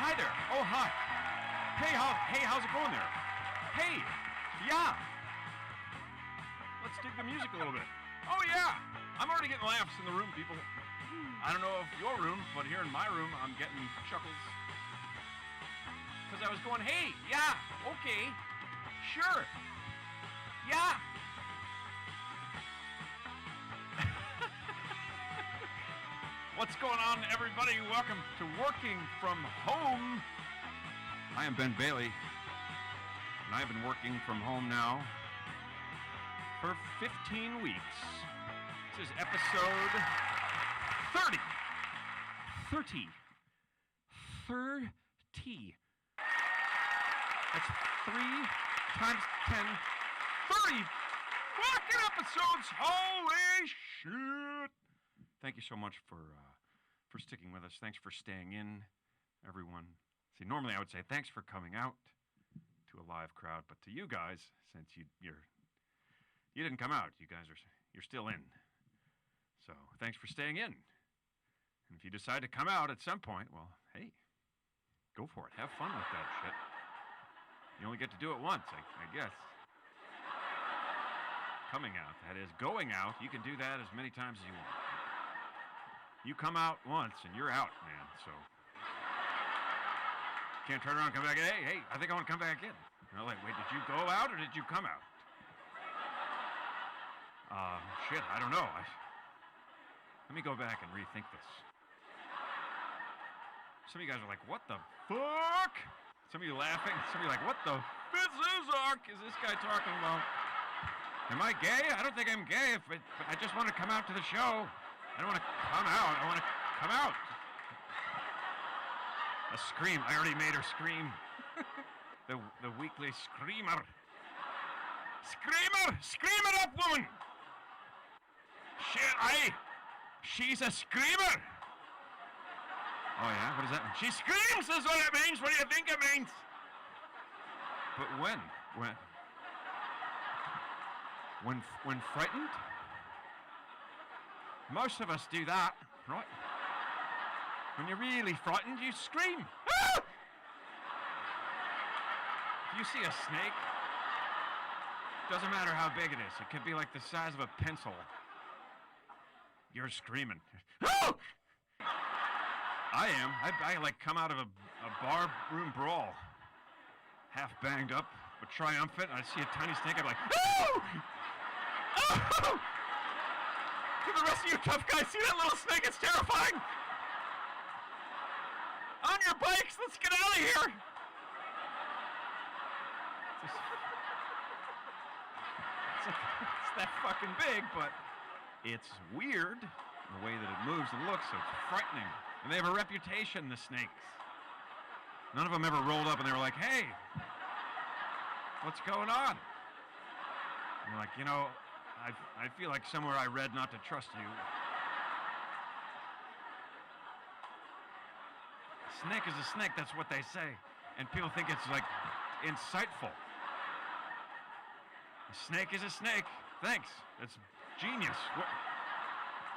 Hi there. Oh, hi. Hey, how's it going there? Hey, yeah. Let's dig the music a little bit. Oh, yeah. I'm already getting laughs in the room, people. I don't know if your room, but here in my room, I'm getting chuckles. Because I was going, hey, yeah, okay, sure, yeah. What's going on, everybody? Welcome to Working From Home. I am Ben Bailey, and I've been working from home now for 15 weeks. This is episode 30. 30. That's 3 times 10. 30 fucking episodes. Holy shit. Thank you so much for sticking with us. Thanks for staying in, everyone. See, normally I would say thanks for coming out to a live crowd, but to you guys, since you didn't come out, you're still in. So thanks for staying in. And if you decide to come out at some point, well, hey, go for it. Have fun with that shit. You only get to do it once, I guess. Coming out, that is, going out, you can do that as many times as you want. You come out once and you're out, man, so. Can't turn around and come back in. Hey, I think I want to come back in. You're like, wait, did you go out or did you come out? Shit, I don't know. Let me go back and rethink this. Some of you guys are like, what the fuck? Some of you laughing. Some of you like, what the fizzizark is this guy talking about? Am I gay? I don't think I'm gay. But I just want to come out to the show. I don't want to come out. I want to come out. A scream. I already made her scream. The weekly screamer. Screamer! Scream it up, woman! Shit, she's a screamer! Oh yeah? What does that mean? She screams is what it means! What do you think it means? But when? When frightened? Most of us do that, right? When you're really frightened, you scream. Ah! If you see a snake, doesn't matter how big it is. It could be like the size of a pencil. You're screaming. Oh! I am. I like come out of a bar room brawl, half banged up, but triumphant. And I see a tiny snake. I'm like, oh! Oh! To the rest of you tough guys, see that little snake? It's terrifying. On your bikes, let's get out of here. It's that fucking big, but it's weird the way that it moves and looks, so it's frightening. And they have a reputation, the snakes. None of them ever rolled up and they were like, hey, what's going on? And you're like, I feel like somewhere I read not to trust you. A snake is a snake, that's what they say. And people think it's like insightful. A snake is a snake. Thanks. That's genius.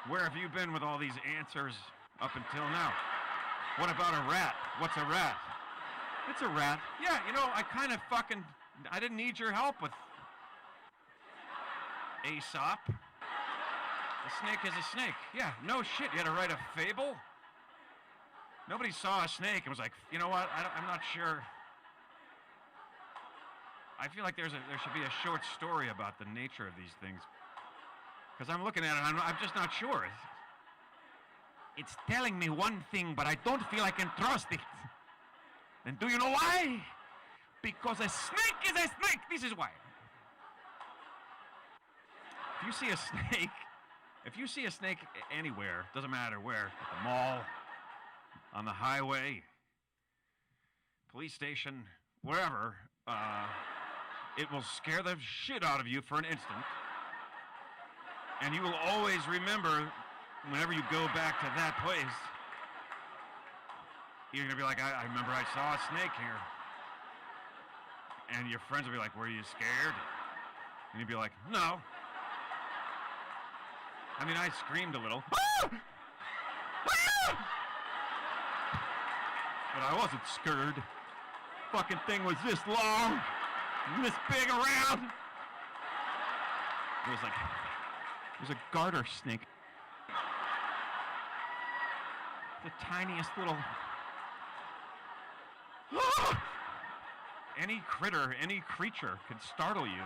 Where have you been with all these answers up until now? What about a rat? What's a rat? It's a rat. Yeah, I didn't need your help with Aesop. A snake is a snake. Yeah, no shit. You had to write a fable? Nobody saw a snake and was like, you know what? I'm not sure. I feel like there should be a short story about the nature of these things. Because I'm looking at it and I'm just not sure. It's telling me one thing, but I don't feel I can trust it. And do you know why? Because a snake is a snake. This is why. If you see a snake anywhere, doesn't matter where, at the mall, on the highway, police station, wherever, it will scare the shit out of you for an instant. And you will always remember, whenever you go back to that place, you're going to be like, I remember I saw a snake here. And your friends will be like, were you scared? And you'd be like, no. I mean, I screamed a little. Ah! Ah! But I wasn't scared. Fucking thing was this long, and this big around. It was a garter snake. The tiniest little... Any critter, any creature could startle you.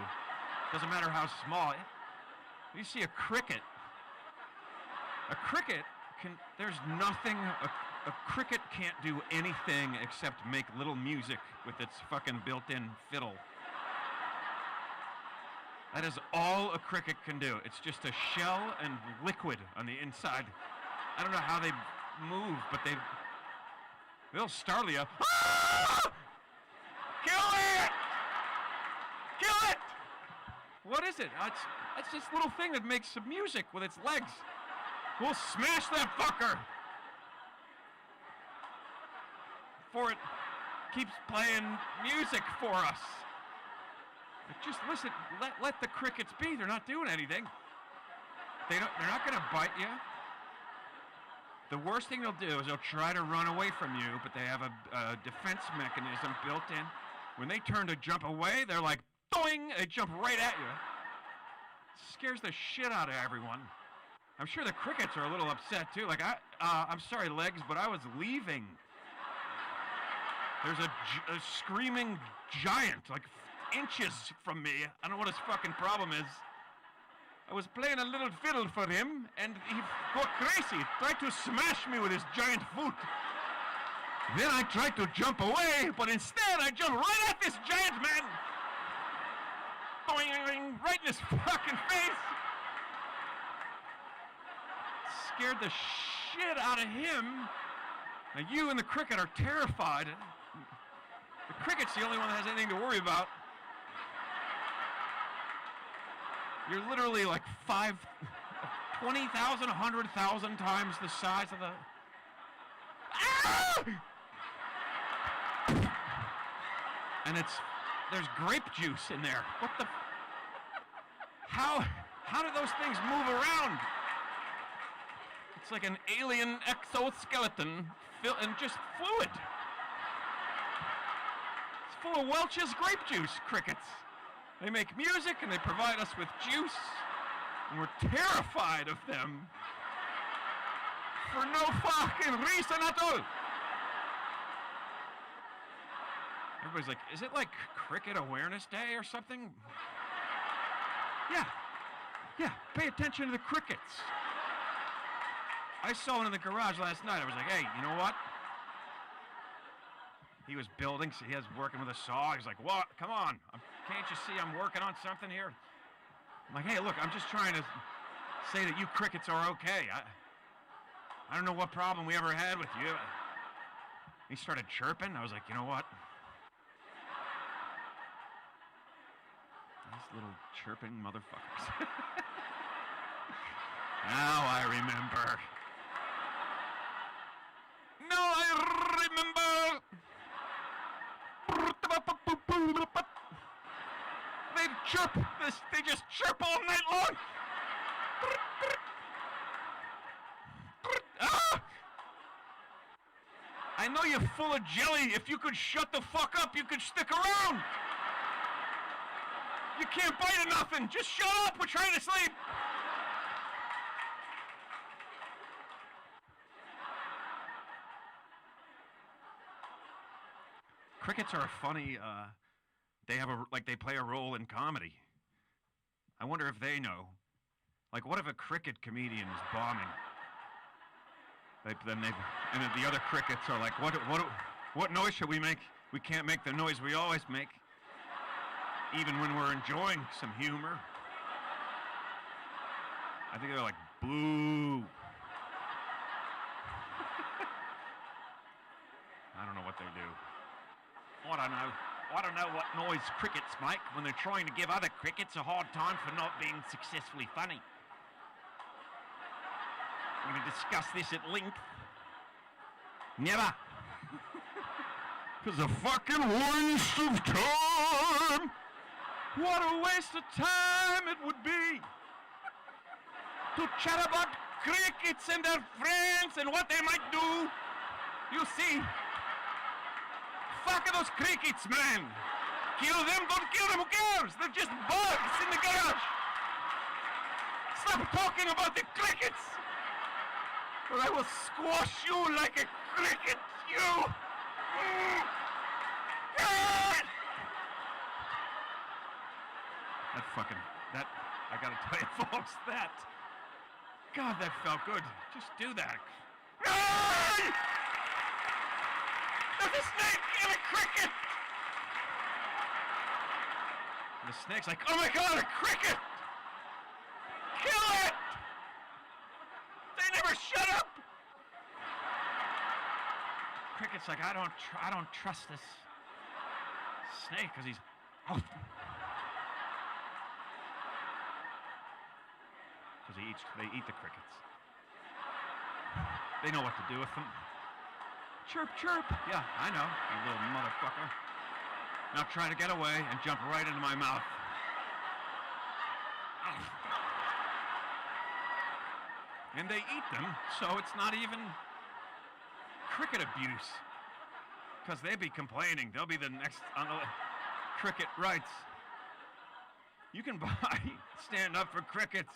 Doesn't matter how small. You see a cricket. A cricket can... There's nothing... A cricket can't do anything except make little music with its fucking built-in fiddle. That is all a cricket can do. It's just a shell and liquid on the inside. I don't know how they move, but they'll startle you. Ah! Kill it! Kill it! What is it? It's this little thing that makes some music with its legs. We'll smash that fucker! Before it keeps playing music for us. But just listen, let the crickets be. They're not doing anything. They're not gonna bite you. The worst thing they'll do is they'll try to run away from you, but they have a defense mechanism built in. When they turn to jump away, they're like, doing, they jump right at you. It scares the shit out of everyone. I'm sure the crickets are a little upset too. Like, I'm sorry, legs, but I was leaving. There's a screaming giant, like inches from me. I don't know what his fucking problem is. I was playing a little fiddle for him, and he got crazy. Tried to smash me with his giant foot. Then I tried to jump away, but instead I jumped right at this giant man. Boing, right in his fucking face. Scared the shit out of him. Now you and the cricket are terrified. The cricket's the only one that has anything to worry about. You're literally like 20,000, 100,000 times the size of the... Ah! And there's grape juice in there. What the... How do those things move around? It's like an alien exoskeleton and just fluid. It's full of Welch's grape juice, crickets. They make music and they provide us with juice, and we're terrified of them for no fucking reason at all. Everybody's like, is it like Cricket Awareness Day or something? Yeah, pay attention to the crickets. I saw one in the garage last night. I was like, hey, you know what? He was building, so he was working with a saw. He's like, what? Come on. Can't you see I'm working on something here? I'm like, hey, look, I'm just trying to say that you crickets are okay. I don't know what problem we ever had with you. He started chirping. I was like, you know what? These little chirping motherfuckers. Now I remember. Now I remember. They chirp this. They just chirp all night long. Ah! I know you're full of jelly. If you could shut the fuck up, you could stick around. You can't bite at nothing. Just shut up. We're trying to sleep. Crickets are funny. They play a role in comedy. I wonder if they know. Like, what if a cricket comedian is bombing? And the other crickets are like, what noise should we make? We can't make the noise we always make, even when we're enjoying some humor. I think they're like, boo. I don't know what they do. I don't know what noise crickets make when they're trying to give other crickets a hard time for not being successfully funny. We're going to discuss this at length. Never. It's a fucking waste of time. What a waste of time it would be to chat about crickets and their friends and what they might do. You see, fuck are those crickets, man? Kill them, don't kill them, who cares? They're just bugs in the garage. Stop talking about the crickets, or I will squash you like a cricket, you! That, I gotta tell you, folks, God, that felt good. Just do that. There's a snake and a cricket! And the snake's like, oh my God, a cricket! Kill it! They never shut up! Cricket's like, I don't trust this snake, because he's... Oh. Because they eat the crickets. They know what to do with them. Chirp, chirp. Yeah, I know, you little motherfucker. Now try to get away and jump right into my mouth. And they eat them, so it's not even cricket abuse. Because they'd be complaining. They'll be the next on the cricket rights. You can buy Stand Up for Crickets.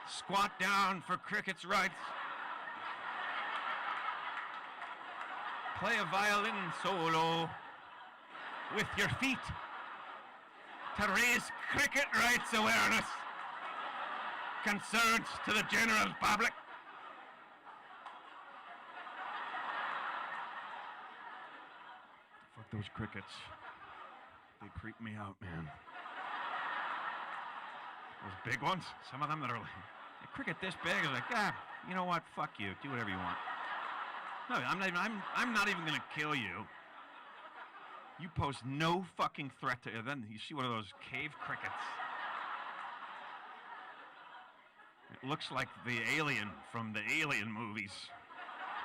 Squat down for crickets' rights. Play a violin solo with your feet to raise cricket rights awareness. Concerns to the general public. Fuck those crickets. They creep me out, man. Those big ones, some of them that are like, a cricket this big is like, you know what? Fuck you. Do whatever you want. No, I'm not even gonna kill you. You pose no fucking threat to. Then you see one of those cave crickets. It looks like the alien from the Alien movies,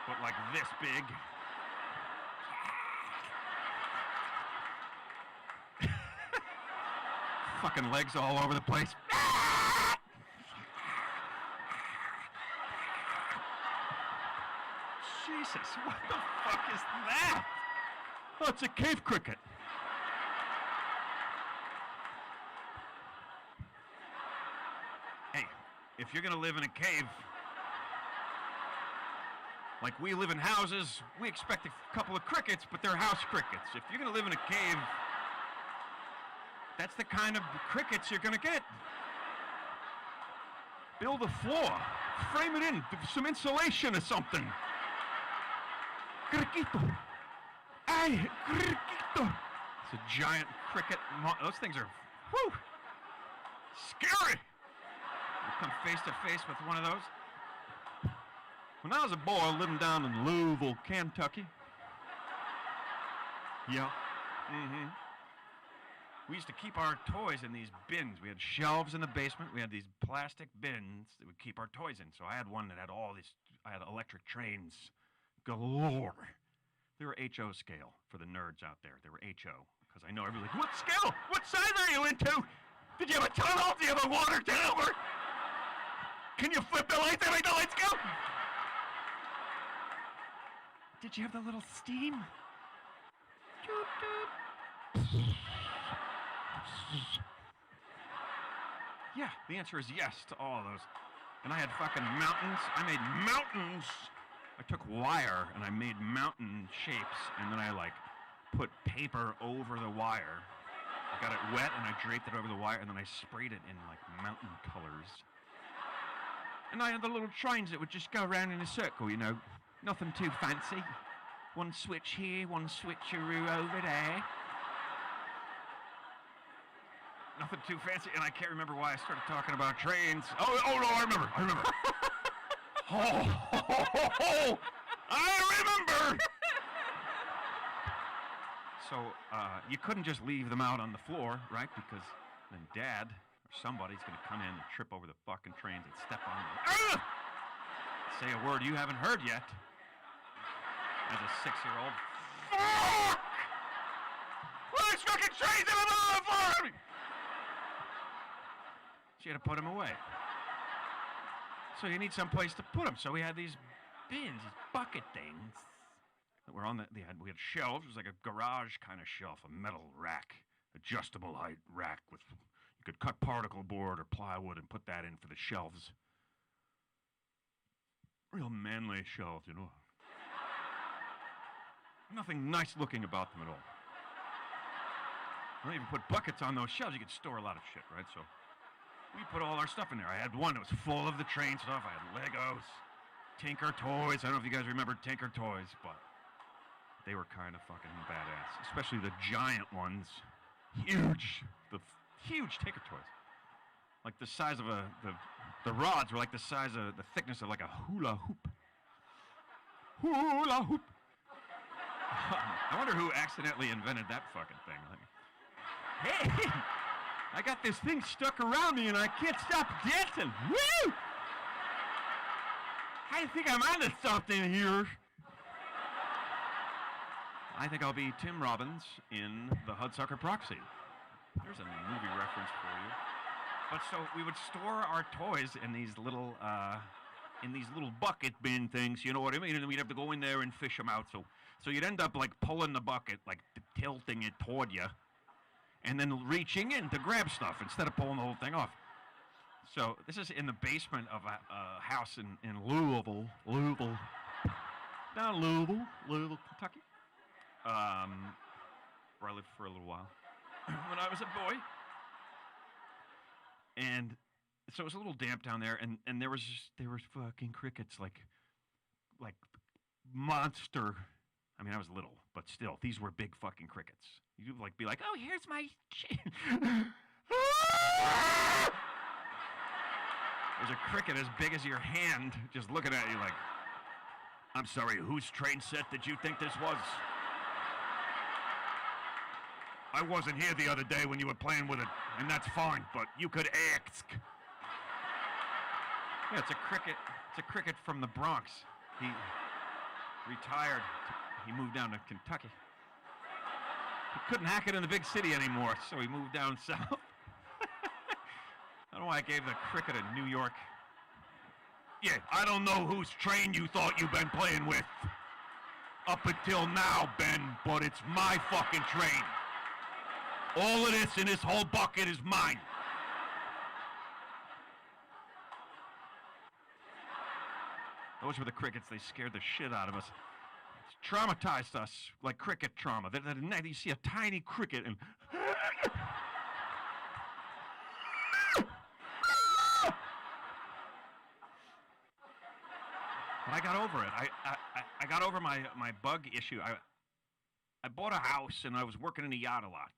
but like this big. Fucking legs all over the place. Jesus, what the fuck is that? Oh, it's a cave cricket. Hey, if you're gonna live in a cave, like we live in houses, we expect a couple of crickets, but they're house crickets. If you're gonna live in a cave, that's the kind of crickets you're gonna get. Build a floor, frame it in, some insulation or something. Criquito. Ay, criquito. It's a giant cricket. Those things are, whew, scary. You come face to face with one of those. When I was a boy living down in Louisville, Kentucky. Yeah. Mm-hmm. We used to keep our toys in these bins. We had shelves in the basement. We had these plastic bins that would keep our toys in. So I had one that had all these, I had electric trains galore. They were HO scale for the nerds out there. They were HO. Because I know everybody's like, what scale? What size are you into? Did you have a tunnel? Do you have a water tower? Can you flip the lights and make the lights go? Did you have the little steam? Yeah, the answer is yes to all of those. And I had fucking mountains. I made mountains. I took wire and I made mountain shapes, and then I like put paper over the wire. I got it wet and I draped it over the wire, and then I sprayed it in like mountain colors. And I had the little trains that would just go around in a circle, you know. Nothing too fancy. One switch here, one switcheroo over there. Nothing too fancy, and I can't remember why I started talking about trains. Oh no, I remember. Oh, I remember! So, you couldn't just leave them out on the floor, right? Because then Dad or somebody's gonna come in and trip over the fucking trains and step on them. Say a word you haven't heard yet. As a 6-year-old. Fuck! What are these fucking trains in the middle of the floor? She had to put them away. So you need some place to put them. So we had these bins, these bucket things. that were on we had shelves. It was like a garage kind of shelf, a metal rack, adjustable height rack with, you could cut particle board or plywood and put that in for the shelves. Real manly shelves, you know. Nothing nice looking about them at all. I don't even put buckets on those shelves. You could store a lot of shit, right? So we put all our stuff in there. I had one that was full of the train stuff. I had Legos, Tinker Toys. I don't know if you guys remember Tinker Toys, but they were kind of fucking badass. Especially the giant ones. Huge. The huge Tinker Toys. Like the size of the rods were like the size of, the thickness of like a hula hoop. Hula hoop. I wonder who accidentally invented that fucking thing. Like, hey, I got this thing stuck around me and I can't stop dancing. Woo! I think I'm onto something here. I think I'll be Tim Robbins in the Hudsucker Proxy. There's a movie reference for you. But so we would store our toys in these little bucket bin things, you know what I mean? And we'd have to go in there and fish them out. So you'd end up like pulling the bucket, like tilting it toward you, and then reaching in to grab stuff instead of pulling the whole thing off. So this is in the basement of a house in Louisville, Kentucky, where I lived for a little while when I was a boy. And so it was a little damp down there, and there was fucking crickets, like monster. I mean, I was little, but still, these were big fucking crickets. You'd like be like, oh, here's my There's a cricket as big as your hand just looking at you like, I'm sorry, whose train set did you think this was? I wasn't here the other day when you were playing with it, and that's fine, but you could ask. Yeah, it's a cricket. It's a cricket from the Bronx. He retired. He moved down to Kentucky. He couldn't hack it in the big city anymore, so he moved down south. I don't know why I gave the cricket a New York. Yeah, I don't know whose train you thought you've been playing with. Up until now, Ben, but it's my fucking train. All of this in this whole bucket is mine. Those were the crickets. They scared the shit out of us. It's traumatized us like cricket trauma. You see a tiny cricket and... But I got over it. I got over my bug issue. I bought a house and I was working in the yard a lot.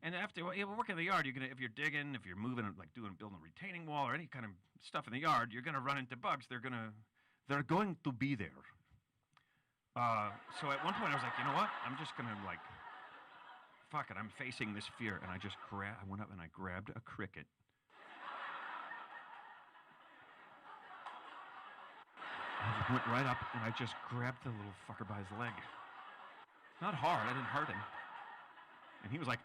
And after you work in the yard, if you're digging, if you're moving, like building a retaining wall or any kind of stuff in the yard, you're gonna run into bugs. They're going to be there. So at one point I was like, you know what? I'm just gonna like, fuck it. I'm facing this fear, and I went up and I grabbed a cricket. I just went right up and I just grabbed the little fucker by his leg. Not hard. I didn't hurt him. And he was like,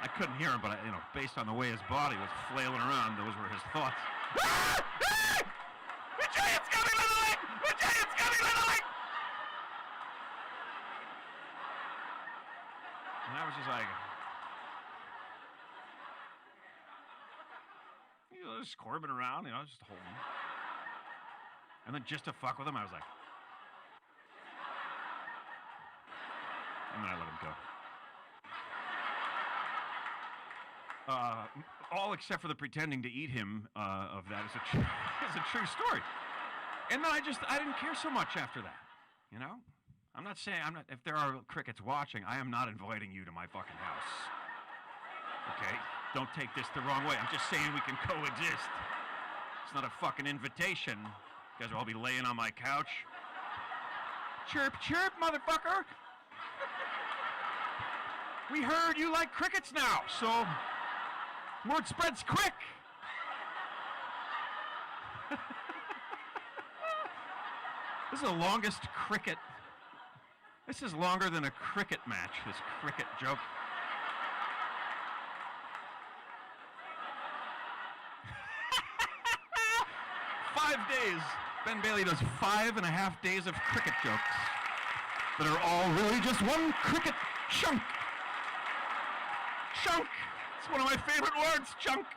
I couldn't hear him, but based on the way his body was flailing around, those were his thoughts. The giant's got me by the leg! The giant's got me by the leg! And I was just like, just squirming around, just holding him. And then just to fuck with him, I was like, and then I let him go. All except for the pretending to eat him of that is a true story. And then I didn't care so much after that, I'm not saying, if there are crickets watching, I am not inviting you to my fucking house. Okay? Don't take this the wrong way. I'm just saying we can coexist. It's not a fucking invitation. You guys will all be laying on my couch. Chirp, chirp, motherfucker! We heard you like crickets now, so word spreads quick. This is the longest cricket. This is longer than a cricket match, this cricket joke. Five days. Ben Bailey does 5.5 days of cricket jokes that are all really just one cricket chunk. Chunk. It's one of my favorite words, chunk.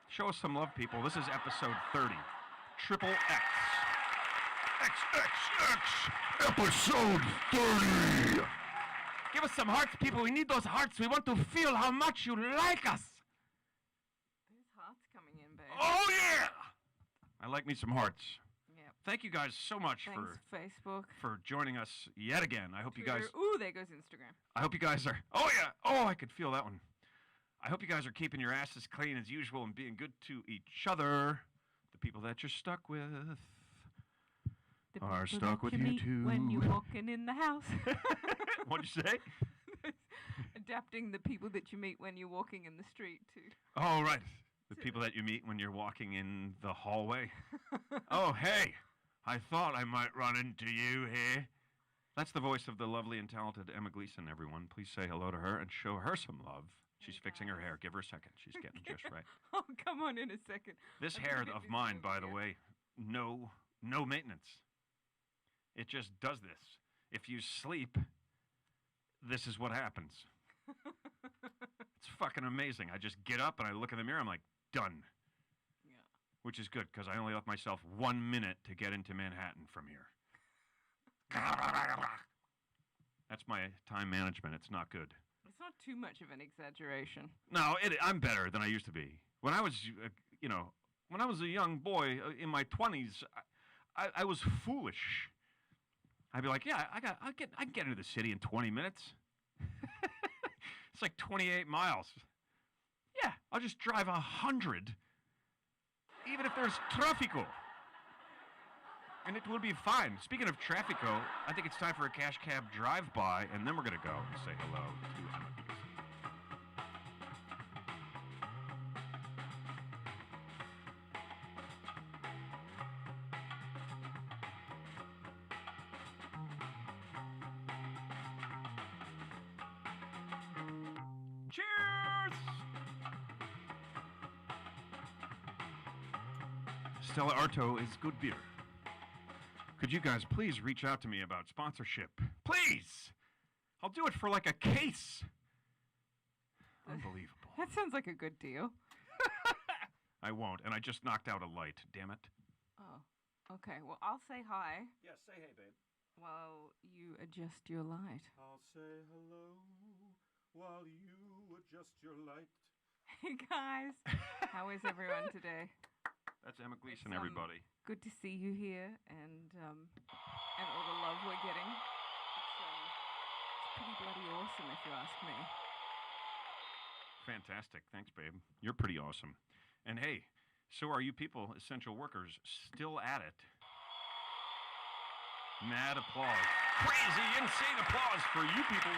Show us some love, people. This is episode 30. Triple X. XXX. Episode 30. Give us some hearts, people. We need those hearts. We want to feel how much you like us. There's hearts coming in, babe. Oh, yeah. I like me some hearts. Yep. Thank you guys so much Thanks, Facebook. for joining us yet again. I hope Twitter. you guys... Ooh, there goes Instagram. I hope you guys are... Oh, yeah. Oh, I could feel that one. I hope you guys are keeping your asses clean as usual and being good to each other. The people that you're stuck with are stuck with you too. When you're walking in the house. What'd you say? Adapting the people that you meet when you're walking in the street too. Oh, right. The people that you meet when you're walking in the hallway. Oh, hey. I thought I might run into you here. That's the voice of the lovely and talented Emma Gleason, everyone. Please say hello to her and show her some love. She's fixing her hair. Give her a second. She's getting just right. Oh, come on in a second. This hair of mine, by the way, no maintenance. It just does this. If you sleep, this is what happens. It's fucking amazing. I just get up and I look in the mirror. I'm like, done. Yeah. Which is good because I only left myself 1 minute to get into Manhattan from here. That's my time management. It's not good. It's not too much of an exaggeration. No, I'm better than I used to be. When I was, when I was a young boy in my 20s, I was foolish. I'd be like, yeah, I can get into the city in 20 minutes. It's like 28 miles. Yeah, I'll just drive 100, even if there's traffico. And it will be fine. Speaking of traffico, I think it's time for a cash cab drive-by, and then we're going to go and say hello to Emma Gleason. Cheers! Stella Artois is good beer. Could you guys please reach out to me about sponsorship? Please! I'll do it for like a case. Unbelievable. That sounds like a good deal. I won't, and I just knocked out a light. Damn it. Oh, okay. Well, I'll say hi Yes, say hey, babe. while you adjust your light. I'll say hello while you adjust your light. Hey, guys. How is everyone today? That's Emma Gleason, It's, everybody. Good to see you here, and all the love we're getting. It's pretty bloody awesome, if you ask me. Fantastic. Thanks, babe. You're pretty awesome. And hey, so are you people, essential workers, still at it. Mad applause. Crazy, insane applause for you people.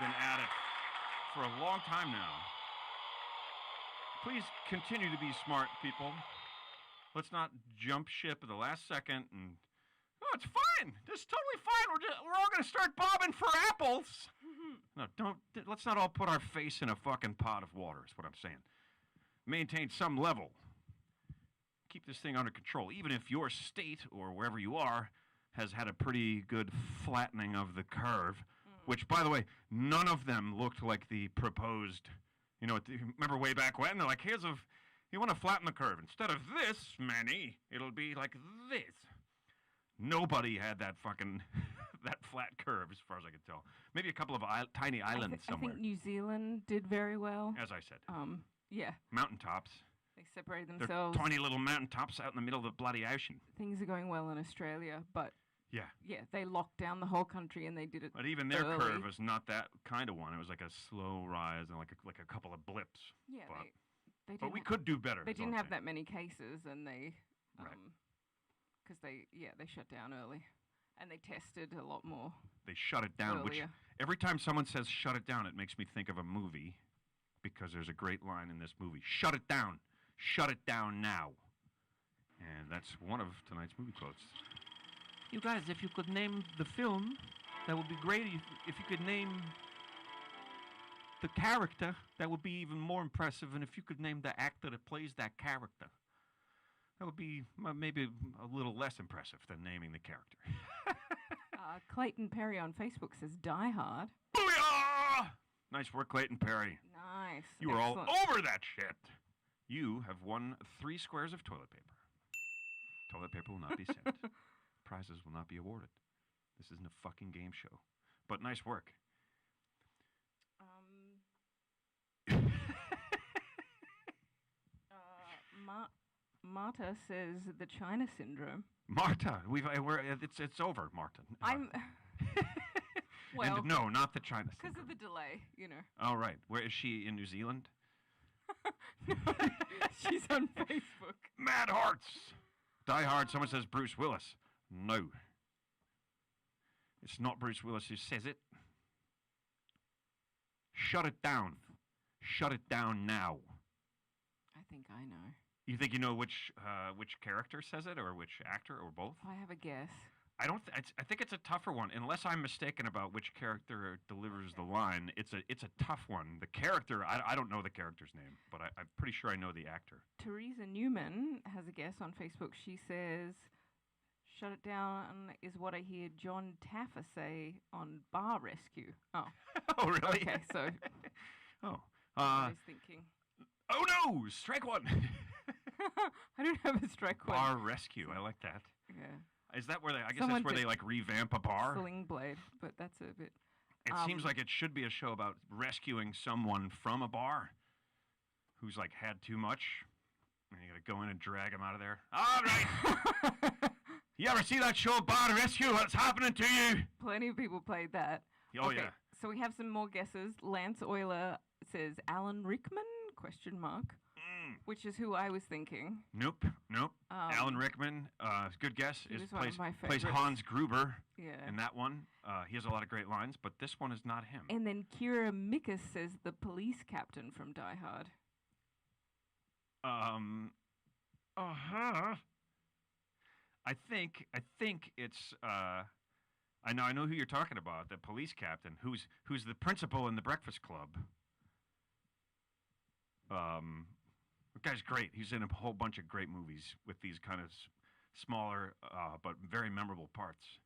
Been at it for a long time now. Please continue to be smart, people. Let's not jump ship at the last second and... Oh, it's fine. It's totally fine. We're all going to start bobbing for apples. No, let's not all put our face in a fucking pot of water, is what I'm saying. Maintain some level. Keep this thing under control. Even if your state, or wherever you are, has had a pretty good flattening of the curve, which, by the way, none of them looked like the proposed... You know, remember way back when? They're like, you want to flatten the curve. Instead of this many, it'll be like this. Nobody had that fucking, that flat curve, as far as I could tell. Maybe a couple of tiny islands somewhere. I think New Zealand did very well. As I said. Yeah. Mountaintops. They separated themselves. They're tiny little mountaintops out in the middle of the bloody ocean. Things are going well in Australia, but... Yeah. Yeah, they locked down the whole country and they did it. But even their early. curve was not that kind of one. It was like a slow rise and like a couple of blips. Yeah, but we could do better. They didn't have that many cases, and they, Right. because they shut down early, and they tested a lot more. They shut it down, which earlier. every time someone says shut it down, it makes me think of a movie, because there's a great line in this movie. Shut it down. Shut it down now. And that's one of tonight's movie quotes. You guys, if you could name the film, that would be great. If you could name the character, that would be even more impressive. And if you could name the actor that plays that character, that would be maybe a little less impressive than naming the character. Clayton Perry on Facebook says Die Hard. Booyah! Nice work, Clayton Perry. Nice. You were all Excellent. over that shit. You have won 3 squares of toilet paper. Toilet paper will not be sent. Prizes will not be awarded. This isn't a fucking game show. But nice work. Marta says the China syndrome. Marta, it's over, Marta. I'm well, and no, not the China because syndrome. of the delay, you know. All right, where is she? In New Zealand? No, she's on Facebook. Mad Hearts. Die Hard. Someone says Bruce Willis. No, it's not Bruce Willis who says it. Shut it down. Shut it down now. I think I know. You think you know which character says it, or which actor, or both? I have a guess. I don't. I think it's a tougher one, unless I'm mistaken about which character delivers the line. It's a tough one. The character, I don't know the character's name, but I'm pretty sure I know the actor. Teresa Newman has a guess on Facebook. She says, "Shut it down" is what I hear John Taffer say on Bar Rescue. Oh. Oh, really? Okay, so. Oh. I was thinking. Oh no! Strike one. I don't have a strike one. Bar Rescue. I like that. Yeah. Is that where they? I guess Someone that's where did they like revamp a bar. Sling Blade, but that's a bit. It seems like it should be a show about rescuing someone from a bar who's like had too much, and you gotta go in and drag him out of there. All right. You ever see that show, Bar Rescue? What's happening to you? Plenty of people played that. Oh okay, yeah. So we have some more guesses. Lance Euler says Alan Rickman? ? Which is who I was thinking. Nope. Alan Rickman, good guess. He was one of my Plays favorites. Hans Gruber Yeah. in that one. He has a lot of great lines, but this one is not him. And then Kira Mikas says the police captain from Die Hard. I think it's I know who you're talking about, the police captain, who's the principal in the Breakfast Club. The guy's great. He's in a whole bunch of great movies with these kind of smaller but very memorable parts.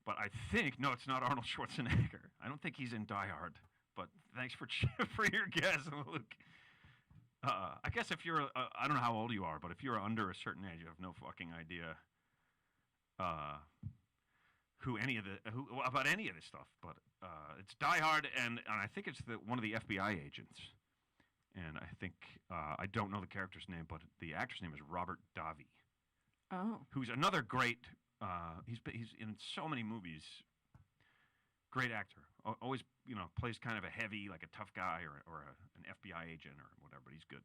But I think no, it's not Arnold Schwarzenegger. I don't think he's in Die Hard. But thanks for your guess, Luke. I guess if you're, I don't know how old you are, but if you're under a certain age, you have no fucking idea about any of this stuff. But it's Die Hard, and I think it's one of the FBI agents. And I think I don't know the character's name, but the actor's name is Robert Davi. Oh. Who's another great. He's in so many movies. Great actor. Always, plays kind of a heavy, like a tough guy or an FBI agent or whatever, but he's good.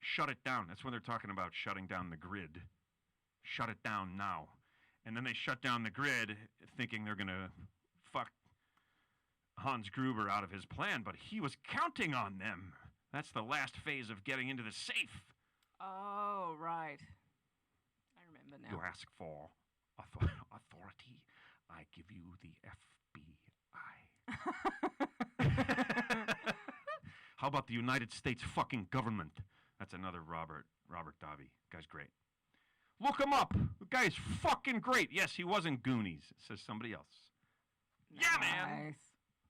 Shut it down. That's when they're talking about shutting down the grid. Shut it down now. And then they shut down the grid thinking they're going to fuck Hans Gruber out of his plan, but he was counting on them. That's the last phase of getting into the safe. Oh, right. I remember now. You ask for authority. I give you the FBI. How about the United States fucking government? That's another Robert Davi. Guy's great. Look him up. The guy's fucking great. Yes, he was in Goonies, says somebody else. Nice. Yeah, man.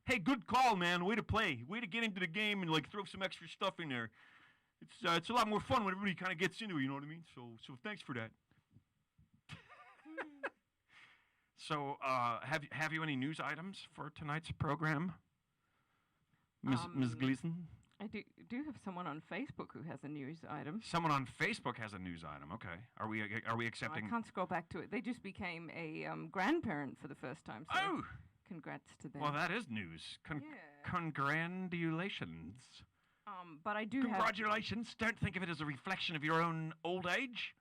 Hey, good call, man. Way to play. Way to get into the game and like throw some extra stuff in there. It's a lot more fun when everybody kind of gets into it. You know what I mean? So thanks for that. So have you any news items for tonight's program, Ms. Gleason? I do have someone on Facebook who has a news item. Someone on Facebook has a news item. Okay. Are we accepting? I can't scroll back to it. They just became a grandparent for the first time. So oh. Congrats to them. Well, that is news. Congratulations. But I do Congratulations. Don't think of it as a reflection of your own old age.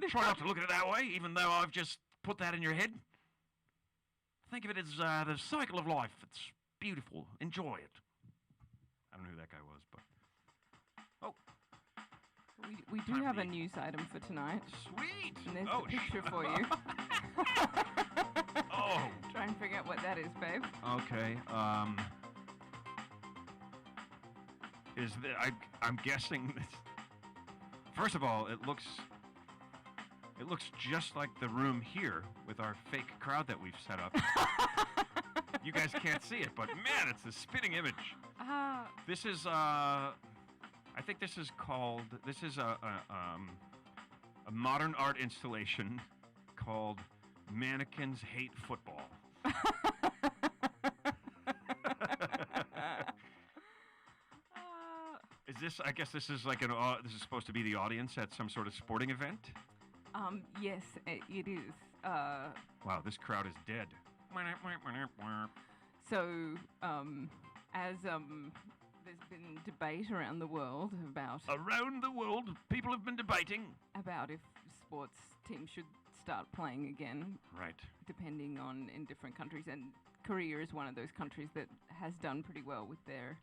Try not to look at it that way, even though I've just put that in your head. Think of it as the cycle of life. It's beautiful. Enjoy it. I don't know who that guy was, but... Oh. We do have a news item for tonight. Sweet. And there's a picture for you. Oh. Try and figure out what that is, babe. Okay. is that I'm guessing this. First of all, it looks just like the room here with our fake crowd that we've set up. You guys can't see it, but man, it's a spitting image. This is I think this is called. This is a modern art installation called "Mannequins Hate Football." Is this? I guess this is like this is supposed to be the audience at some sort of sporting event. Yes, it is. Wow, this crowd is dead. So, as there's been debate around the world about people have been debating about if sports teams should start playing again. Right. Depending on in different countries, and Korea is one of those countries that has done pretty well with their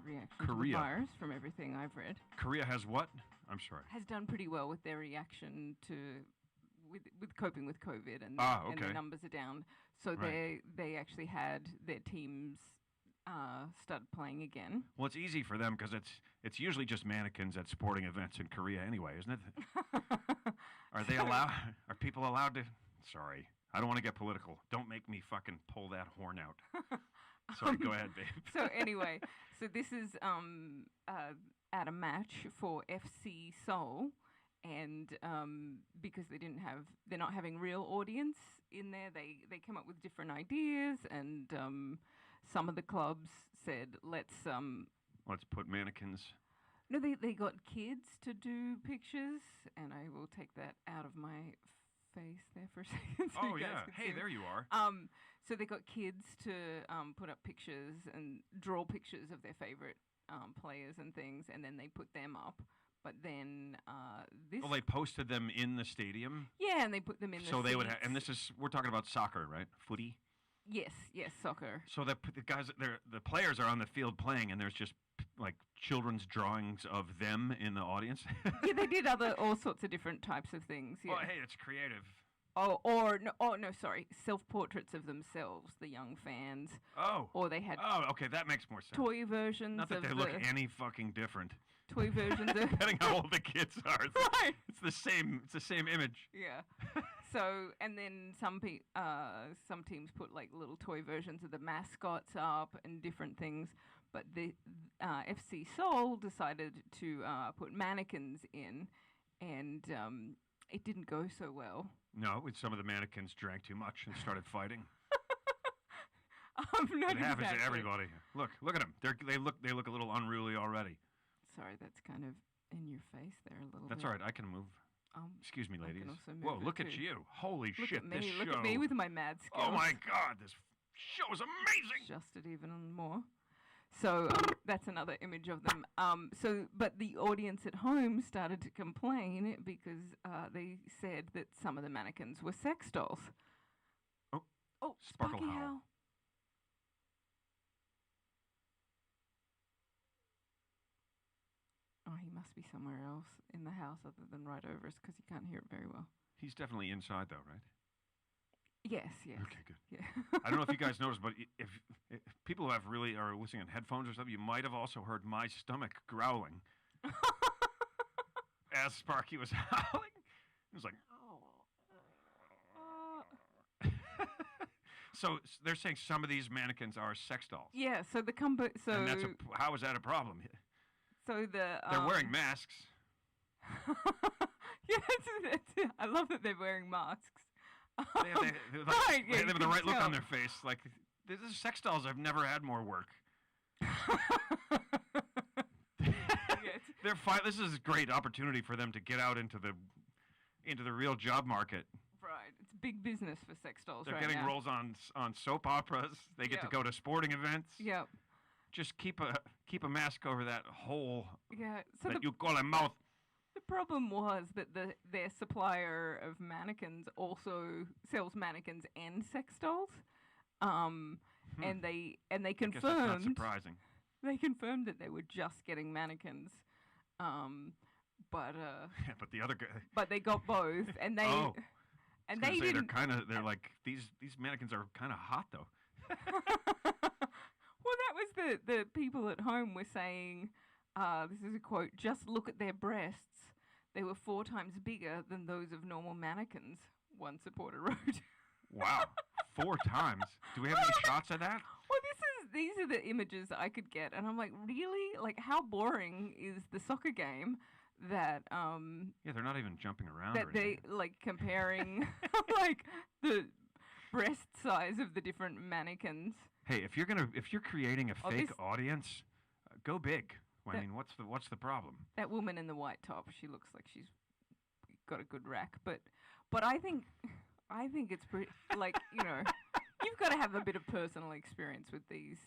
reaction to the virus, from everything I've read. Korea has what? I'm sorry. Has done pretty well with their reaction to with coping with COVID, and and the numbers are down. So they actually had their teams started playing again. Well, it's easy for them because it's usually just mannequins at sporting events in Korea anyway, isn't it? Are they allowed? Are people allowed to? Sorry, I don't want to get political. Don't make me fucking pull that horn out. Sorry, go ahead, babe. So anyway, so this is at a match for FC Seoul, and because they're not having real audience in there, they come up with different ideas, and some of the clubs said, let's put mannequins. No, they got kids to do pictures, and I will take that out of my face there for a second. So oh yeah, hey, there you are. So they got kids to put up pictures and draw pictures of their favorite players and things, and then they put them up. But then this. Well, they posted them in the stadium. Yeah, and they put them in. So they would, and this is we're talking about soccer, right? Footy. Yes, soccer. So the guys, the players are on the field playing, and there's just like children's drawings of them in the audience. Yeah, they did all sorts of different types of things. Yeah. Well, hey, it's creative. No, sorry, self-portraits of themselves, the young fans. Oh. Or they had. Oh, okay, that makes more sense. Toy versions. Not that they look any fucking different. Toy versions of. Depending how old the kids are. Right. It's the same image. Yeah. So, and then some teams put like little toy versions of the mascots up and different things. But the FC Seoul decided to put mannequins in, and it didn't go so well. No, some of the mannequins drank too much and started fighting. It happens to everybody. Look at them. They look a little unruly already. Sorry, that's kind of in your face there a little That's bit. all right. I can move. Excuse me, ladies. I can also move Whoa, look too. at you. Holy shit, at me. this Look show. at me with my mad skills. Oh my God, this show is amazing. Adjusted even more. So that's another image of them. But the audience at home started to complain because they said that some of the mannequins were sex dolls. Oh, Sparkle Sparky Howl. Howl. Oh, he must be somewhere else in the house other than right over us because he can't hear it very well. He's definitely inside though, right? Yes. Okay, good. Yeah. I don't know if you guys noticed, but if people who have really are listening on headphones or something, you might have also heard my stomach growling as Sparky was howling. It was like, So they're saying some of these mannequins are sex dolls. Yeah. So and how is that a problem? So they're wearing masks. Yeah, I love that they're wearing masks. They have the right look on their face. Like, this is sex dolls. I've never had more work. This is a great opportunity for them to get out into the real job market. Right, it's big business for sex dolls. They're right getting now. roles on soap operas. They get to go to sporting events. Yep. Just keep a mask over that hole. Yeah. So that you call a mouth. The problem was that their supplier of mannequins also sells mannequins and sex dolls, and they confirmed. I guess that's not surprising. They confirmed that they were just getting mannequins, but the other guy. But they got both, and they and they didn't. They're like these mannequins are kind of hot though. Well, that was the people at home were saying. This is a quote. Just look at their breasts. They were 4 times bigger than those of normal mannequins, one supporter wrote. Wow. 4 times. Do we have any shots of that? Well, these are the images I could get, and I'm like, really? Like, how boring is the soccer game that Yeah, they're not even jumping around. that or they anything. like comparing like the breast size of the different mannequins. Hey, if you're creating a Oh, fake this- audience, go big. I That- mean, what's the problem? That woman in the white top, she looks like she's got a good rack, but I think it's pretty like, you know, you've got to have a bit of personal experience with these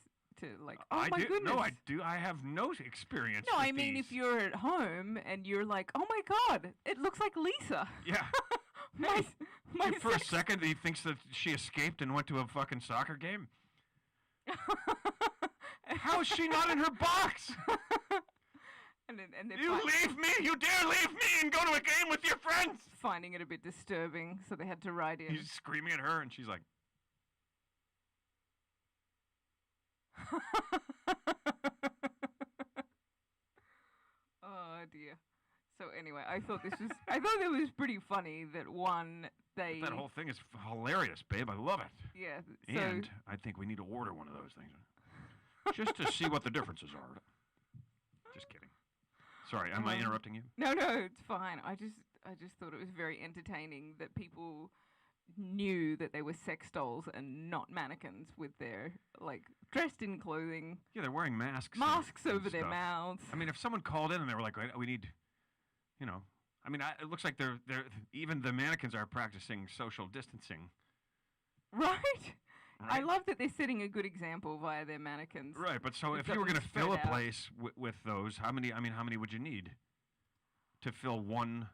to like, oh I my do. goodness. No, I do. I have no experience. No, with I mean, these. if you're at home and you're like, oh my God, it looks like Lisa. Yeah. my For a sex- second, he thinks that she escaped and went to a fucking soccer game. How is she not in her box? and they're You leave me! You dare leave me and go to a game with your friends! finding it a bit disturbing, so they had to write in. He's screaming at her, and she's like, Oh dear. So anyway, I thought it was pretty funny that they that whole thing is hilarious, babe. I love it. yeah. So And I think we need to order one of those things. Just to see what the differences are. Just kidding. Sorry, am I interrupting you? no, it's fine. I just thought it was very entertaining that people knew that they were sex dolls and not mannequins with their like dressed in clothing, Yeah, they're wearing masks. masks and over their stuff. mouths. I mean, if someone called in and they were like, we need, you know, I mean, it looks like they're even the mannequins are practicing social distancing. Right? I Right? love that they're setting a good example via their mannequins. Right, but so They've if got you were them going to fill a spread out. place with those, how many would you need to fill one?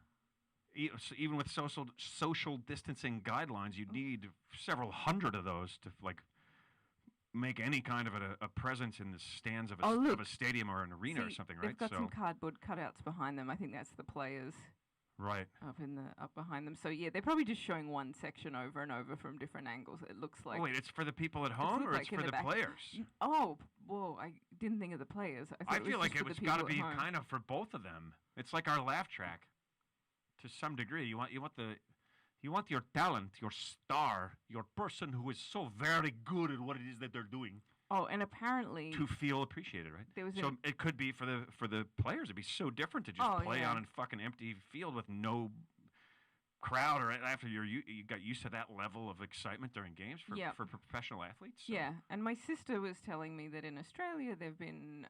Even with social distancing guidelines, you'd need several hundred of those to like make any kind of a presence in the stands of Oh, look. of a stadium or an arena or See, something, right? They've got some cardboard cutouts behind them. I think that's the players right. up behind them. So yeah, they're probably just showing one section over and over from different angles. It looks like. Oh, wait, it's for the people at Does home look or like it's in for the the back. players? Oh, whoa! I didn't think of the players. I, I thought feel was like just for it's the got to people be at home. kind of for both of them. It's like our laugh track, to some degree. You want your talent, your star, your person who is so very good at what it is that they're doing Oh, and apparently to feel appreciated, right? there was So an, it could be for the players. It'd be so different to just Oh, play yeah. on a fucking empty field with no crowd, or after you got used to that level of excitement during games for Yep. for professional athletes. So. yeah. And my sister was telling me that in Australia they've been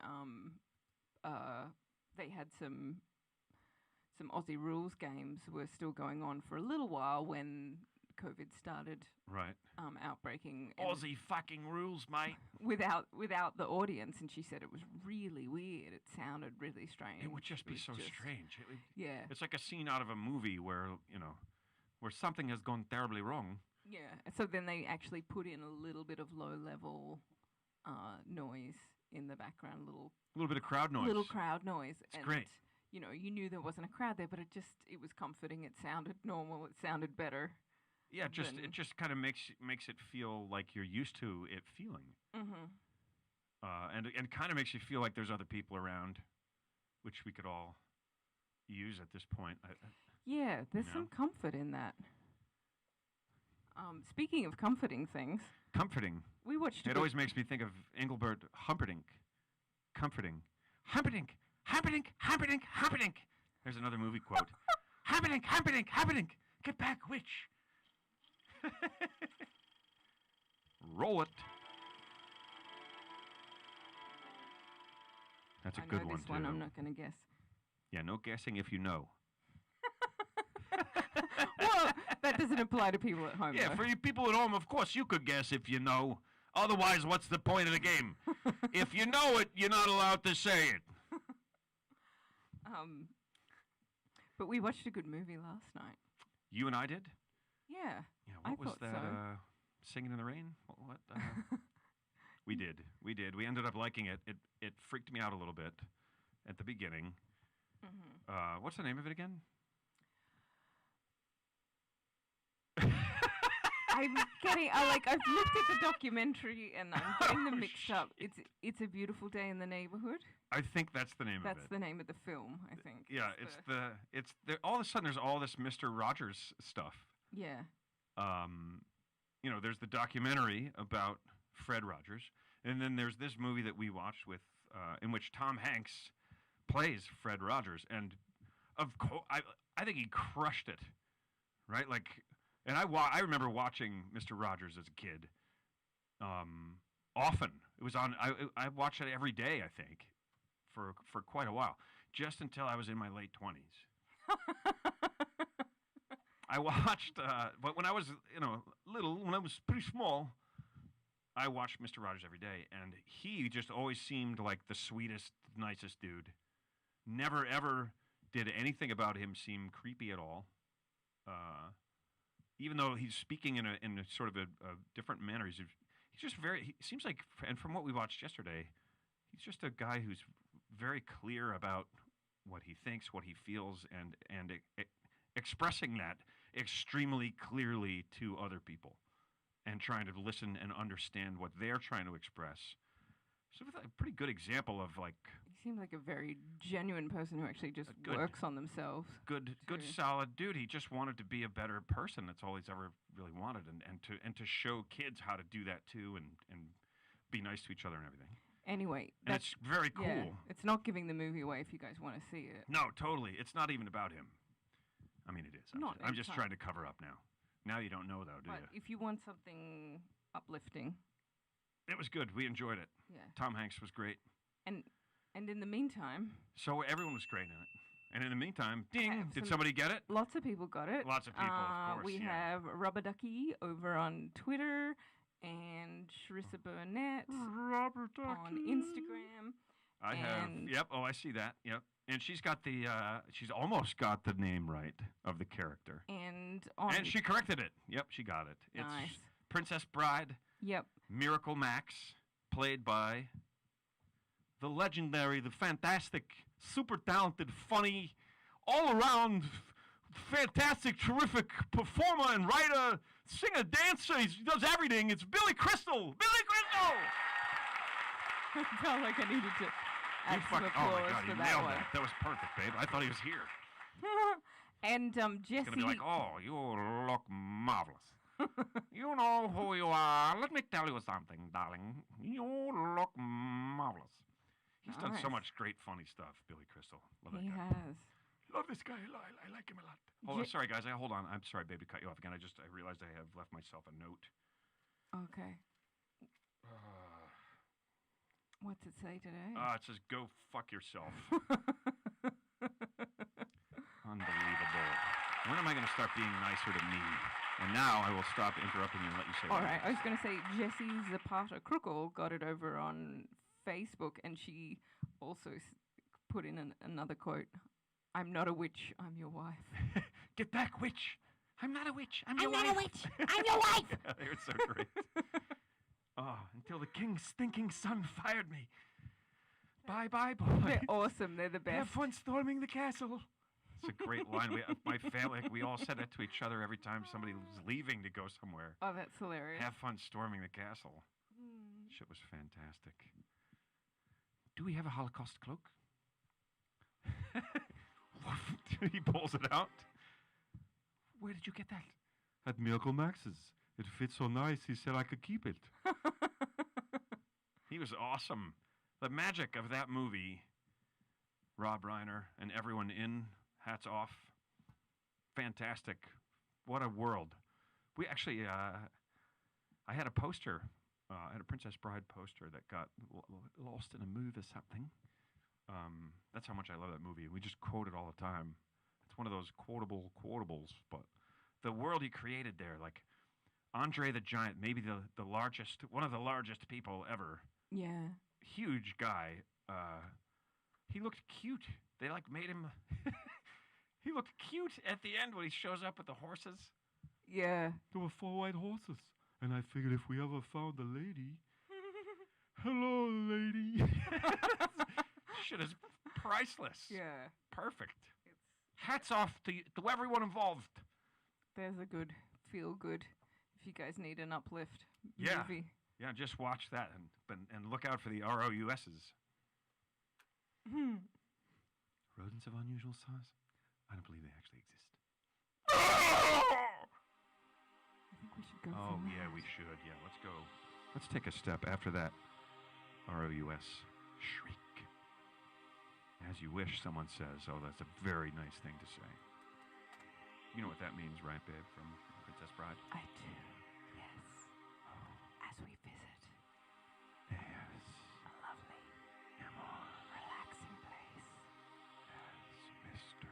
they had some Aussie rules games were still going on for a little while when COVID started Right. outbreaking and Aussie fucking rules, mate. without the audience, and she said it was really weird. It sounded really strange. It would just be was so just- strange. Yeah, It's like a scene out of a movie where, where something has gone terribly wrong. yeah. So then they actually put in a little bit of low level noise in the background, A little bit of crowd noise. little crowd noise. It's great. You know, you knew there wasn't a crowd there, but it was comforting. It sounded normal. It sounded better. Yeah, than- it just kind of makes it feel like you're used to it feeling, Mm-hmm. and kind of makes you feel like there's other people around, which we could all use at this point. Yeah, there's know? some comfort in that. Speaking of comforting things, Comforting. we watched. a It good- always makes me think of Engelbert Humperdinck. Comforting. Humperdinck. Humperdinck. Humperdinck. Humperdinck. There's another movie quote. Humperdinck. Humperdinck. Humperdinck. Get back, witch. Roll it. That's a I know good one, this too. one. I'm not going to guess. Yeah, no guessing if you know. Well, that doesn't apply to people at home. Yeah, though. for you people at home, of course you could guess if you know. Otherwise, what's the point of the game? If you know it, you're not allowed to say it. But we watched a good movie last night. You and I did? Yeah. Yeah, I what was thought that? so. Singing in the Rain? What? We did. We ended up liking it. It freaked me out a little bit at the beginning. Mm-hmm. What's the name of it again? I'm getting. I've looked at the documentary and I'm getting them mixed up. It's a Beautiful Day in the Neighborhood. I think that's the name of it. That's the name of the film, I think. Yeah, all of a sudden there's all this Mr. Rogers stuff. Yeah. There's the documentary about Fred Rogers, and then there's this movie that we watched with, in which Tom Hanks plays Fred Rogers, and of course, I think he crushed it, right? Like, and I remember watching Mr. Rogers as a kid, often. It was on. I watched it every day, I think, for quite a while, just until I was in my late 20s. I watched, but when I was, little, when I was pretty small, I watched Mr. Rogers every day, and he just always seemed like the sweetest, nicest dude. Never, ever did anything about him seem creepy at all. Even though he's speaking in a sort of a different manner, he's just he seems like, and from what we watched yesterday, he's just a guy who's very clear about what he thinks, what he feels, and expressing that extremely clearly to other people, and trying to listen and understand what they're trying to express. So it's a pretty good example of like. He seems like a very genuine person who actually just works on themselves. Good, solid dude. He just wanted to be a better person. That's all he's ever really wanted, and to show kids how to do that too, and be nice to each other and everything. Anyway, and it's very cool. Yeah, it's not giving the movie away if you guys want to see it. No, totally. It's not even about him. I mean, it is. I'm just trying to cover up now. Now you don't know, though, do you? But if you want something uplifting. It was good. We enjoyed it. Yeah. Tom Hanks was great. And in the meantime. So everyone was great in it. And in the meantime, ding, did somebody get it? Lots of people got it. Lots of people, of course. We have Rubber Ducky over on Twitter and Sharissa Burnett on Instagram. I have. Yep. Oh, I see that. Yep. And she's got she's almost got the name right of the character. And she corrected it. Yep, she got it. It's nice. Princess Bride. Yep. Miracle Max, played by the legendary, the fantastic, super talented, funny, all-around, fantastic, terrific performer and writer, singer, dancer. He does everything. It's Billy Crystal. Billy Crystal! I felt like I needed to add some applause oh my God, for you that nailed one. that. That was perfect, babe. I thought he was here. And Jesse. It's going to be like, oh, you look marvelous. You know who you are. Let me tell you something, darling. You look marvelous. He's done so much great, funny stuff, Billy Crystal. Love that guy. He has. Love this guy. I like him a lot. Hold on, sorry, guys. Hold on. I'm sorry, baby, to cut you off again. I realized I have left myself a note. Okay. What's it say today? It says, go fuck yourself. Unbelievable. When am I going to start being nicer to me? And now I will stop interrupting you and let you say All right. I was going to say Jessie Zapata Crookle got it over on Facebook, and she also put in another quote. I'm not a witch. I'm your wife. Get back, witch. I'm not a witch. I'm not a witch. I'm your wife. They're so great. Until the king's stinking son fired me. Bye, boy. They're awesome. They're the best. Have fun storming the castle. It's a great line. My family, we all said that to each other every time somebody was leaving to go somewhere. Oh, that's hilarious. Have fun storming the castle. Shit was fantastic. Do we have a Holocaust cloak? He pulls it out. Where did you get that? At Miracle Max's. It fits so nice, he said I could keep it. He was awesome. The magic of that movie, Rob Reiner and everyone in, hats off. Fantastic. What a world. We actually, I had a poster, I had a Princess Bride poster that got lost in a move or something. That's how much I love that movie. We just quote it all the time. It's one of those quotables, but the world he created there, like Andre the Giant, maybe the largest, one of the largest people ever. Yeah. Huge guy. He looked cute. They made him. He looked cute at the end when he shows up with the horses. Yeah. There were 4 white horses, and I figured if we ever found a lady, hello, lady. Shit is priceless. Yeah. Perfect. Hats off to everyone involved. There's a good feel good. If you guys need an uplift Yeah. movie. Yeah, just watch that and look out for the ROUSs. Rodents of unusual size? I don't believe they actually exist. I think we should go for Oh, yeah, that. we should. Yeah, let's go. Let's take a step after that. ROUS. Shriek. As you wish, someone says. Oh, that's a very nice thing to say. You know what that means, right, babe, from Princess Bride? I do, yes. Oh, As we visit yes. a lovely, relaxing place. Yes, mister.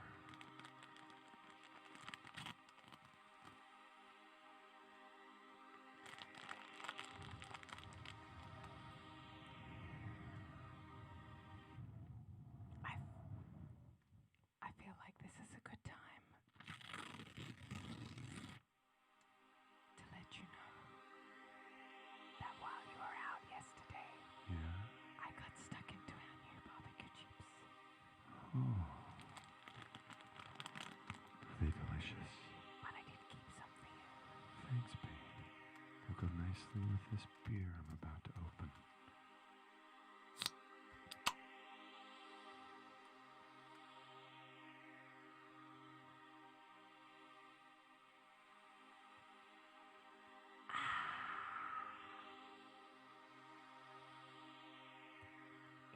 I feel like this is a good time to let you know that while you were out yesterday, Yeah? I got stuck into our new barbecue chips. Oh. Are they delicious? But I did keep some for you. Thanks, babe. They'll go nicely with this beer I'm about to open.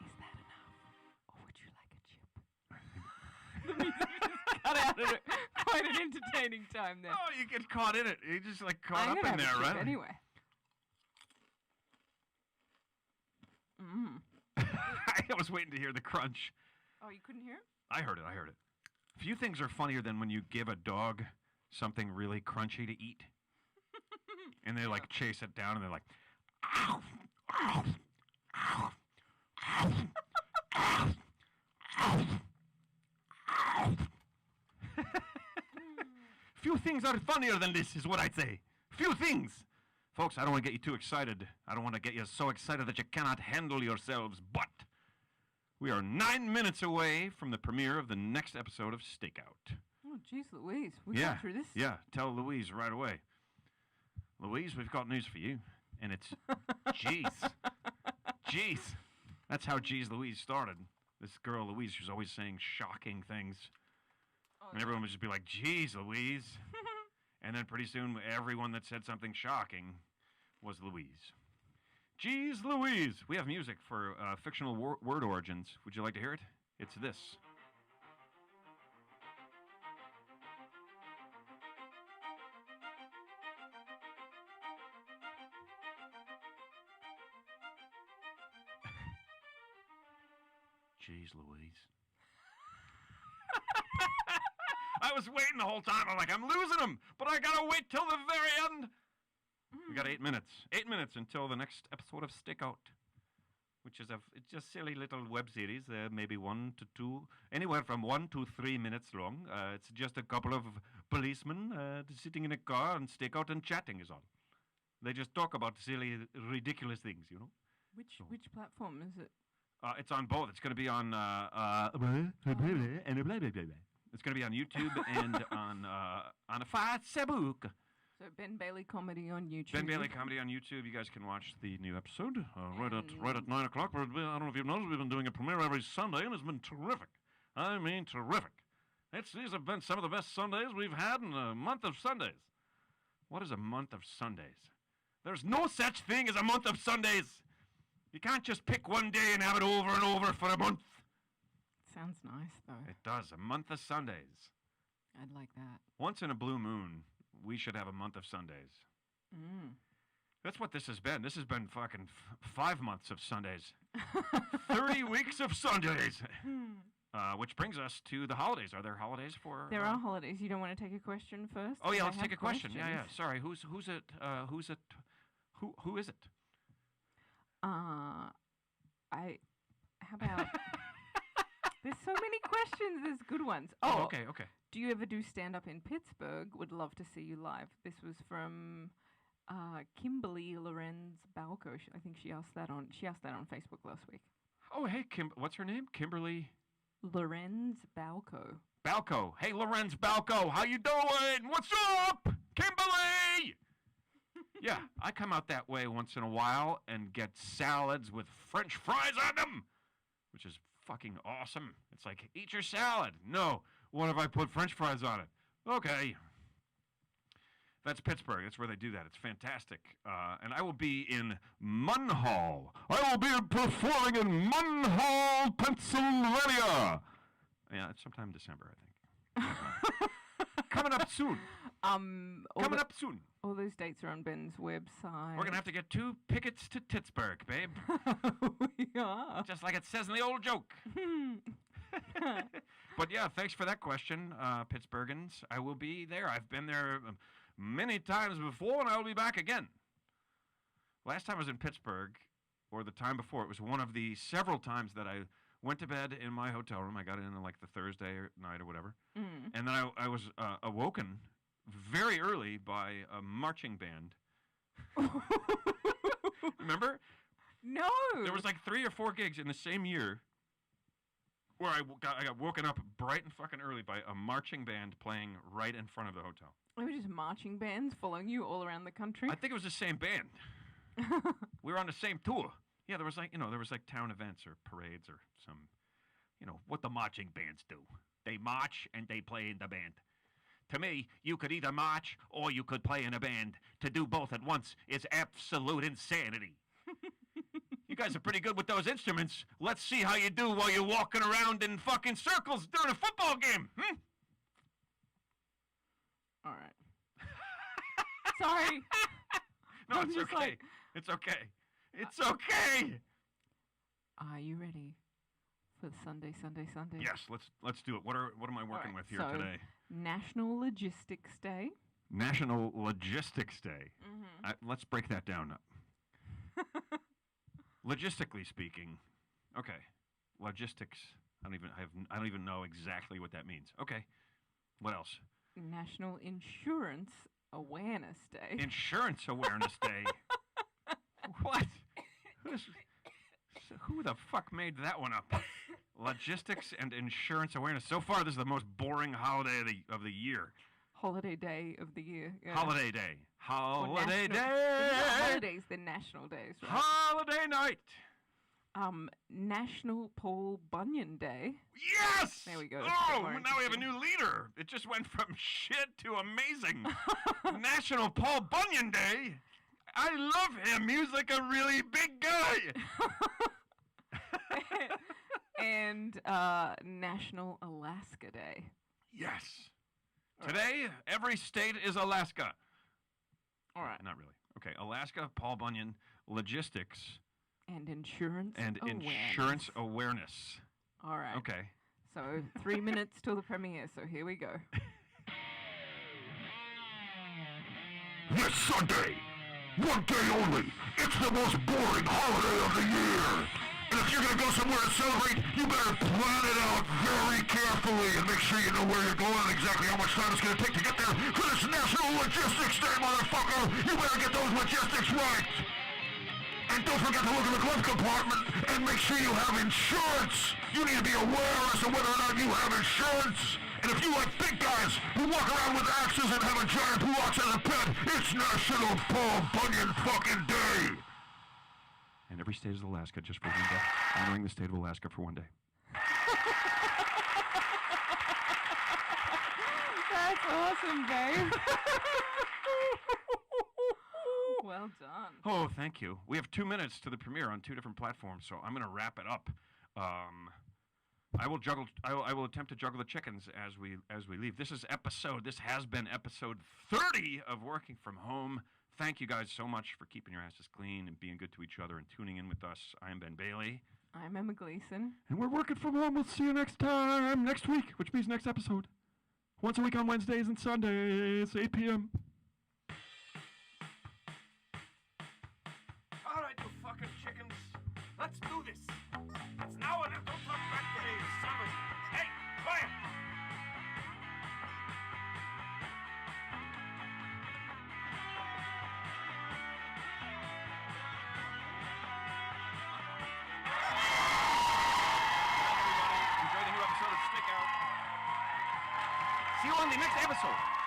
Is that enough? Or would you like a chip? The music just cut out at quite an entertaining time there. Oh, you get caught in it. You just like caught I'm up gonna in have there, a chip right? anyway. I was waiting to hear the crunch. Oh, you couldn't hear it? I heard it. Few things are funnier than when you give a dog something really crunchy to eat. And they like chase it down and they're like, ow, ow, ow, ow, ow, ow, ow. Few things are funnier than this is what I'd say. Few things. Folks, I don't want to get you too excited. I don't want to get you so excited that you cannot handle yourselves, but we are 9 minutes away from the premiere of the next episode of Stakeout. Oh, jeez, Louise. We Yeah, got through this. yeah. Tell Louise right away. Louise, we've got news for you. And it's Jeez. Jeez. That's how Jeez Louise started. This girl, Louise, she was always saying shocking things. Oh, And everyone would just be like, Jeez Louise. And then pretty soon, everyone that said something shocking was Louise. Jeez Louise. We have music for fictional word origins. Would you like to hear it? It's this. Jeez Louise. I was waiting the whole time. I'm like, I'm losing him, but I gotta wait till the very end. We got 8 minutes. 8 minutes until the next episode of Stakeout, which is it's just silly little web series, maybe 1 to 2, anywhere from 1 to 3 minutes long. It's just a couple of policemen sitting in a car and stakeout and chatting is all. They just talk about silly, ridiculous things, you know. Which platform is it? It's on both. It's going to be on it's going to be on YouTube and on Facebook. So Ben Bailey Comedy on YouTube. Ben Bailey Comedy on YouTube. You guys can watch the new episode right at 9 o'clock. I don't know if you've noticed, we've been doing a premiere every Sunday, and it's been terrific. I mean, terrific. These have been some of the best Sundays we've had in a month of Sundays. What is a month of Sundays? There's no such thing as a month of Sundays. You can't just pick one day and have it over and over for a month. Sounds nice, though. It does. A month of Sundays. I'd like that. Once in a blue moon, we should have a month of Sundays. That's what this has been. This has been fucking 5 months of Sundays. 30 weeks of Sundays. Which brings us to the holidays. Are there holidays for... There are holidays. You don't want to take a question first? Oh, yeah, I let's have take a question. Yeah, questions. Sorry, who's it? Who is it? How about... There's so many questions. There's good ones. Oh, okay. Do you ever do stand-up in Pittsburgh? Would love to see you live. This was from Kimberly Lorenz Balco. I think she asked that on Facebook last week. Oh, hey, what's her name? Kimberly? Lorenz Balco. Balco. Hey, Lorenz Balco. How you doing? What's up? Kimberly! Yeah, I come out that way once in a while and get salads with French fries on them, which is fucking awesome. It's like, eat your salad. No, what if I put French fries on it? Okay. That's Pittsburgh. That's where they do that. It's fantastic. And I will be in Munhall. I will be performing in Munhall, Pennsylvania. Yeah, it's sometime in December, I think. Coming up soon. Coming up soon. All those dates are on Ben's website. We're going to have to get 2 pickets to Pittsburgh, babe. We are. Just like it says in the old joke. But yeah, thanks for that question, Pittsburghans. I will be there. I've been there many times before, and I will be back again. Last time I was in Pittsburgh, or the time before, it was one of the several times that I went to bed in my hotel room. I got in on like the Thursday night or whatever. And then I was awoken very early by a marching band. Remember? No. There was like 3 or 4 gigs in the same year where I got woken up bright and fucking early by a marching band playing right in front of the hotel. They were just marching bands following you all around the country? I think it was the same band. We were on the same tour. Yeah, there was like town events or parades or some, what the marching bands do. They march and they play in the band. To me, you could either march or you could play in a band. To do both at once is absolute insanity. You guys are pretty good with those instruments. Let's see how you do while you're walking around in fucking circles during a football game. All right. Sorry. No, it's okay. It's okay. It's okay. Are you ready for Sunday? Yes, let's do it. What am I working with here today? National Logistics Day. National Logistics Day. Let's break that down. Logistically speaking, okay. Logistics. I don't even know exactly what that means. Okay. What else? National Insurance Awareness Day. Insurance Awareness Day. What? Who the fuck made that one up? Logistics and insurance awareness. So far, this is the most boring holiday of the year. Holiday day of the year. Yeah. Holiday day. Holiday day. Not holidays, they're national days, right? Holiday night. National Paul Bunyan Day. Yes! There we go. Oh, now we have a new leader. It just went from shit to amazing. National Paul Bunyan Day. I love him. He was like a really big guy. And National Alaska Day. Yes. Today, every state is Alaska. All right. Not really. Okay, Alaska, Paul Bunyan, logistics. And insurance awareness. All right. Okay. So 3 minutes till the premiere, so here we go. This Sunday, one day only, it's the most boring holiday of the year. And if you're going to go somewhere to celebrate, you better plan it out very carefully and make sure you know where you're going and exactly how much time it's going to take to get there for this National Logistics Day, motherfucker. You better get those logistics right. And don't forget to look in the glove compartment and make sure you have insurance. You need to be aware as to whether or not you have insurance. And if you like big guys who walk around with axes and have a giant who walks as a pet, it's National Paul Bunyan fucking Day. And every state is Alaska just for one day. Honoring the state of Alaska for one day. That's awesome, babe. Well done. Oh, thank you. We have 2 minutes to the premiere on 2 different platforms, so I'm going to wrap it up. I will attempt to juggle the chickens as we leave. This has been episode 30 of Working From Home. Thank you guys so much for keeping your asses clean and being good to each other and tuning in with us. I'm Ben Bailey. I'm Emma Gleason. And we're working from home. We'll see you next time, next week, which means next episode. Once a week on Wednesdays and Sundays, 8 p.m. All right, you fucking chickens. Let's do this. It's now or never. Don't talk back to me, son of a... Hey, quiet! Enjoy the new episode of Stick Out. See you on the next episode.